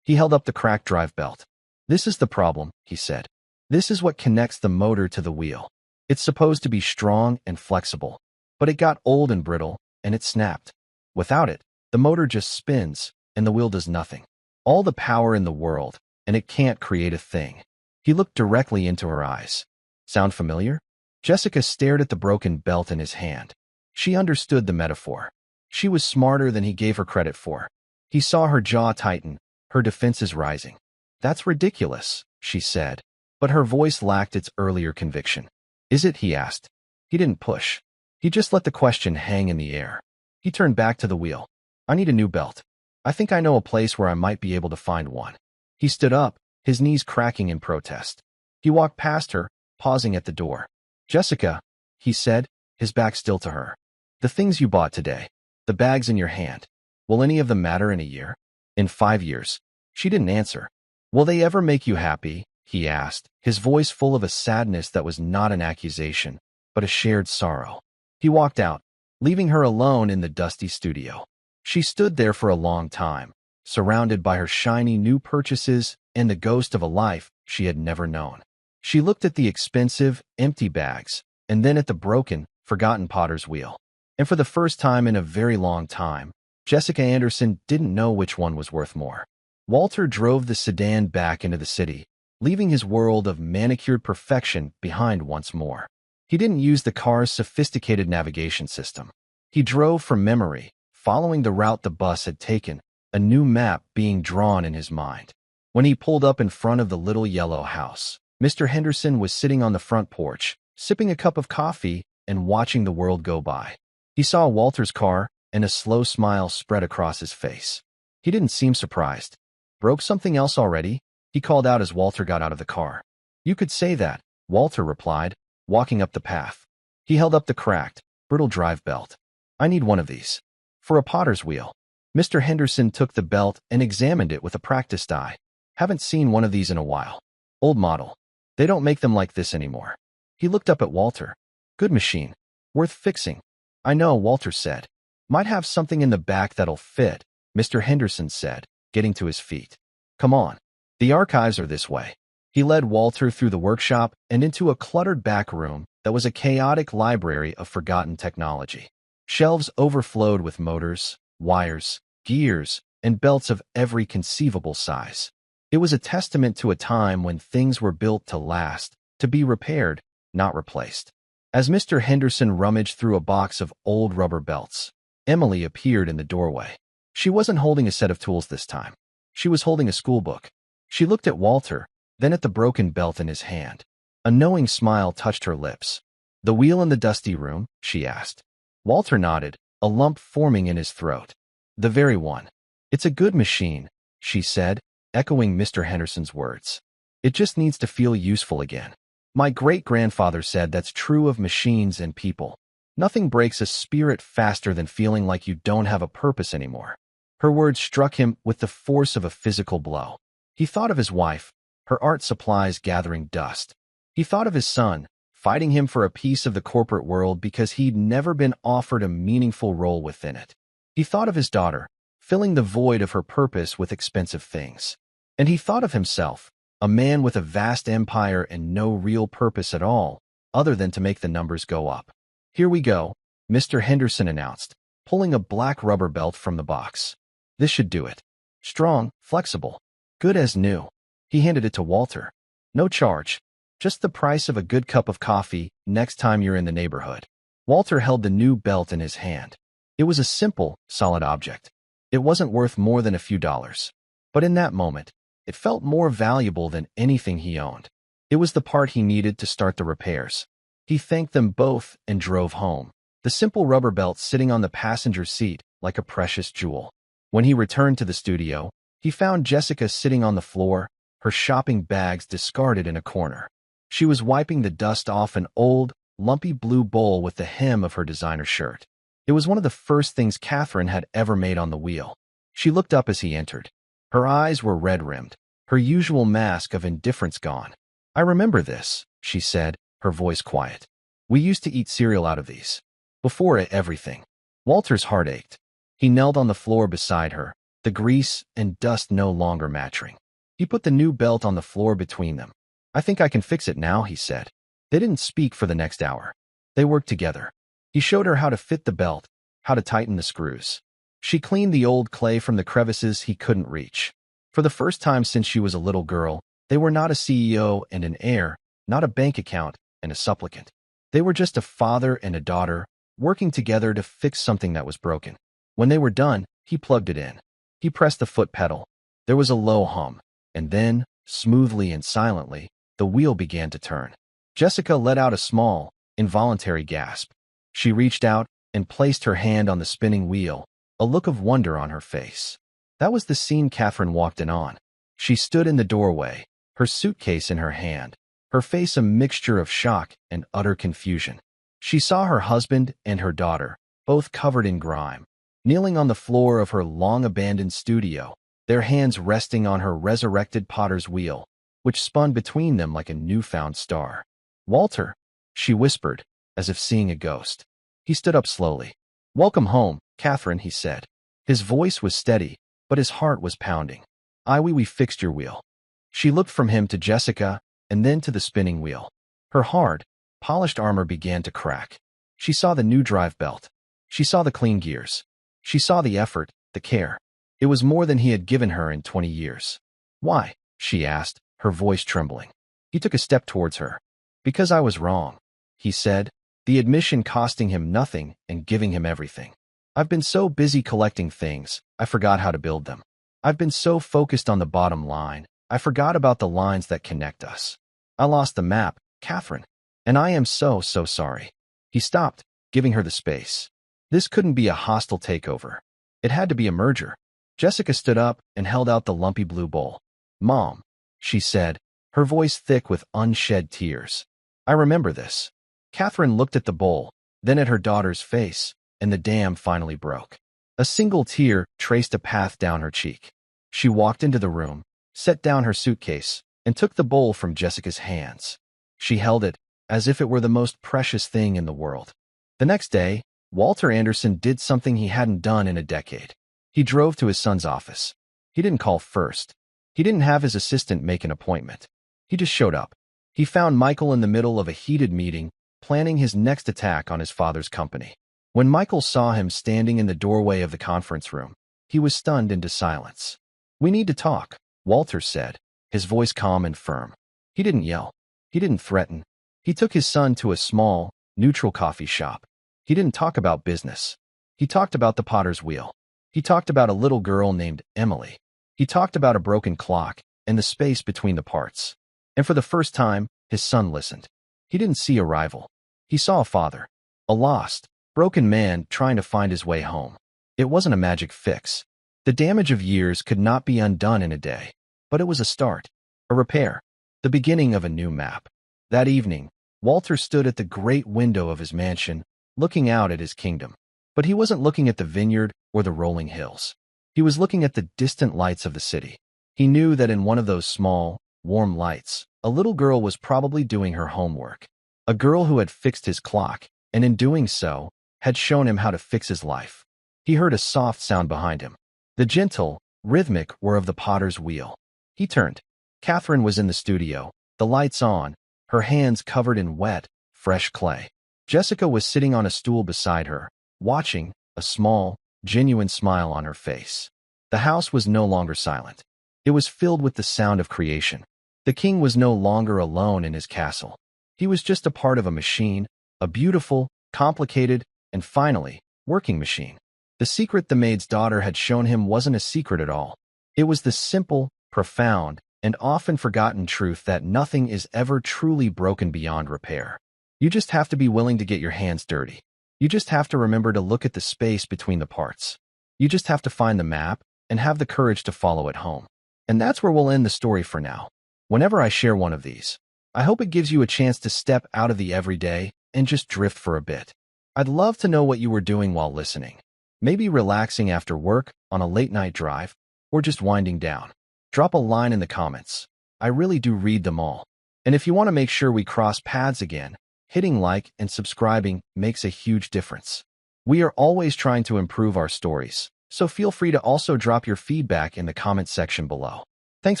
He held up the cracked drive belt. This is the problem, he said. This is what connects the motor to the wheel. It's supposed to be strong and flexible. But it got old and brittle, and it snapped. Without it, the motor just spins, and the wheel does nothing. All the power in the world, and it can't create a thing. He looked directly into her eyes. Sound familiar? Jessica stared at the broken belt in his hand. She understood the metaphor. She was smarter than he gave her credit for. He saw her jaw tighten, her defenses rising. That's ridiculous, she said, but her voice lacked its earlier conviction. Is it? He asked. He didn't push. He just let the question hang in the air. He turned back to the wheel. I need a new belt. I think I know a place where I might be able to find one. He stood up, his knees cracking in protest. He walked past her, pausing at the door. Jessica, he said, his back still to her. The things you bought today. The bags in your hand. Will any of them matter in a year? In 5 years? She didn't answer. Will they ever make you happy? He asked, his voice full of a sadness that was not an accusation, but a shared sorrow. He walked out, leaving her alone in the dusty studio. She stood there for a long time, surrounded by her shiny new purchases and the ghost of a life she had never known. She looked at the expensive, empty bags, and then at the broken, forgotten potter's wheel. And for the first time in a very long time, Jessica Anderson didn't know which one was worth more. Walter drove the sedan back into the city, leaving his world of manicured perfection behind once more. He didn't use the car's sophisticated navigation system. He drove from memory, following the route the bus had taken, a new map being drawn in his mind. When he pulled up in front of the little yellow house, Mr. Henderson was sitting on the front porch, sipping a cup of coffee and watching the world go by. He saw Walter's car, and a slow smile spread across his face. He didn't seem surprised. Broke something else already? He called out as Walter got out of the car. You could say that, Walter replied, walking up the path. He held up the cracked, brittle drive belt. I need one of these. For a potter's wheel. Mr. Henderson took the belt and examined it with a practiced eye. Haven't seen one of these in a while. Old model. They don't make them like this anymore. He looked up at Walter. Good machine. Worth fixing. I know, Walter said. Might have something in the back that'll fit, Mr. Henderson said, getting to his feet. Come on. The archives are this way. He led Walter through the workshop and into a cluttered back room that was a chaotic library of forgotten technology. Shelves overflowed with motors, wires, gears, and belts of every conceivable size. It was a testament to a time when things were built to last, to be repaired, not replaced. As Mr. Henderson rummaged through a box of old rubber belts, Emily appeared in the doorway. She wasn't holding a set of tools this time. She was holding a schoolbook. She looked at Walter, then at the broken belt in his hand. A knowing smile touched her lips. The wheel in the dusty room? She asked. Walter nodded, a lump forming in his throat. The very one. It's a good machine, she said, echoing Mr. Henderson's words. It just needs to feel useful again. My great-grandfather said that's true of machines and people. Nothing breaks a spirit faster than feeling like you don't have a purpose anymore. Her words struck him with the force of a physical blow. He thought of his wife, her art supplies gathering dust. He thought of his son, fighting him for a piece of the corporate world because he'd never been offered a meaningful role within it. He thought of his daughter, filling the void of her purpose with expensive things. And he thought of himself, a man with a vast empire and no real purpose at all, other than to make the numbers go up. Here we go, Mr. Henderson announced, pulling a black rubber belt from the box. This should do it. Strong, flexible, good as new. He handed it to Walter. No charge. Just the price of a good cup of coffee next time you're in the neighborhood. Walter held the new belt in his hand. It was a simple, solid object. It wasn't worth more than a few dollars. But in that moment, it felt more valuable than anything he owned. It was the part he needed to start the repairs. He thanked them both and drove home, the simple rubber belt sitting on the passenger seat like a precious jewel. When he returned to the studio, he found Jessica sitting on the floor, her shopping bags discarded in a corner. She was wiping the dust off an old, lumpy blue bowl with the hem of her designer shirt. It was one of the first things Catherine had ever made on the wheel. She looked up as he entered. Her eyes were red-rimmed, her usual mask of indifference gone. I remember this, she said, her voice quiet. We used to eat cereal out of these. Before everything. Walter's heart ached. He knelt on the floor beside her, the grease and dust no longer matching. He put the new belt on the floor between them. I think I can fix it now, he said. They didn't speak for the next hour. They worked together. He showed her how to fit the belt, how to tighten the screws. She cleaned the old clay from the crevices he couldn't reach. For the first time since she was a little girl, they were not a CEO and an heir, not a bank account and a supplicant. They were just a father and a daughter, working together to fix something that was broken. When they were done, he plugged it in. He pressed the foot pedal. There was a low hum, and then, smoothly and silently, the wheel began to turn. Jessica let out a small, involuntary gasp. She reached out and placed her hand on the spinning wheel, a look of wonder on her face. That was the scene Catherine walked in on. She stood in the doorway, her suitcase in her hand, her face a mixture of shock and utter confusion. She saw her husband and her daughter, both covered in grime, kneeling on the floor of her long-abandoned studio, their hands resting on her resurrected potter's wheel, which spun between them like a newfound star. "Walter," she whispered, as if seeing a ghost. He stood up slowly. "Welcome home, Catherine," he said. His voice was steady, but his heart was pounding. We fixed your wheel." She looked from him to Jessica, and then to the spinning wheel. Her hard, polished armor began to crack. She saw the new drive belt. She saw the clean gears. She saw the effort, the care. It was more than he had given her in 20 years. "Why?" she asked, her voice trembling. He took a step towards her. "Because I was wrong," he said, the admission costing him nothing and giving him everything. "I've been so busy collecting things, I forgot how to build them. I've been so focused on the bottom line, I forgot about the lines that connect us. I lost the map, Catherine, and I am so sorry." He stopped, giving her the space. This couldn't be a hostile takeover. It had to be a merger. Jessica stood up and held out the lumpy blue bowl. "Mom," she said, her voice thick with unshed tears. "I remember this." Catherine looked at the bowl, then at her daughter's face, and the dam finally broke. A single tear traced a path down her cheek. She walked into the room, set down her suitcase, and took the bowl from Jessica's hands. She held it as if it were the most precious thing in the world. The next day, Walter Anderson did something he hadn't done in a decade. He drove to his son's office. He didn't call first. He didn't have his assistant make an appointment. He just showed up. He found Michael in the middle of a heated meeting, planning his next attack on his father's company. When Michael saw him standing in the doorway of the conference room, he was stunned into silence. "We need to talk," Walter said, his voice calm and firm. He didn't yell. He didn't threaten. He took his son to a small, neutral coffee shop. He didn't talk about business. He talked about the potter's wheel. He talked about a little girl named Emily. He talked about a broken clock and the space between the parts. And for the first time, his son listened. He didn't see a rival. He saw a father, a lost, broken man trying to find his way home. It wasn't a magic fix. The damage of years could not be undone in a day, but it was a start, a repair, the beginning of a new map. That evening, Walter stood at the great window of his mansion, looking out at his kingdom. But he wasn't looking at the vineyard or the rolling hills. He was looking at the distant lights of the city. He knew that in one of those small, warm lights, a little girl was probably doing her homework. A girl who had fixed his clock, and in doing so, had shown him how to fix his life. He heard a soft sound behind him. The gentle, rhythmic whir of the potter's wheel. He turned. Catherine was in the studio, the lights on, her hands covered in wet, fresh clay. Jessica was sitting on a stool beside her, watching, a small, genuine smile on her face. The house was no longer silent. It was filled with the sound of creation. The king was no longer alone in his castle. He was just a part of a machine, a beautiful, complicated, and finally, working machine. The secret the maid's daughter had shown him wasn't a secret at all. It was the simple, profound, and often forgotten truth that nothing is ever truly broken beyond repair. You just have to be willing to get your hands dirty. You just have to remember to look at the space between the parts. You just have to find the map and have the courage to follow it home. And that's where we'll end the story for now. Whenever I share one of these, I hope it gives you a chance to step out of the everyday and just drift for a bit. I'd love to know what you were doing while listening. Maybe relaxing after work, on a late-night drive, or just winding down. Drop a line in the comments. I really do read them all. And if you want to make sure we cross paths again, hitting like and subscribing makes a huge difference. We are always trying to improve our stories, so feel free to also drop your feedback in the comment section below. Thanks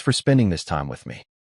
for spending this time with me.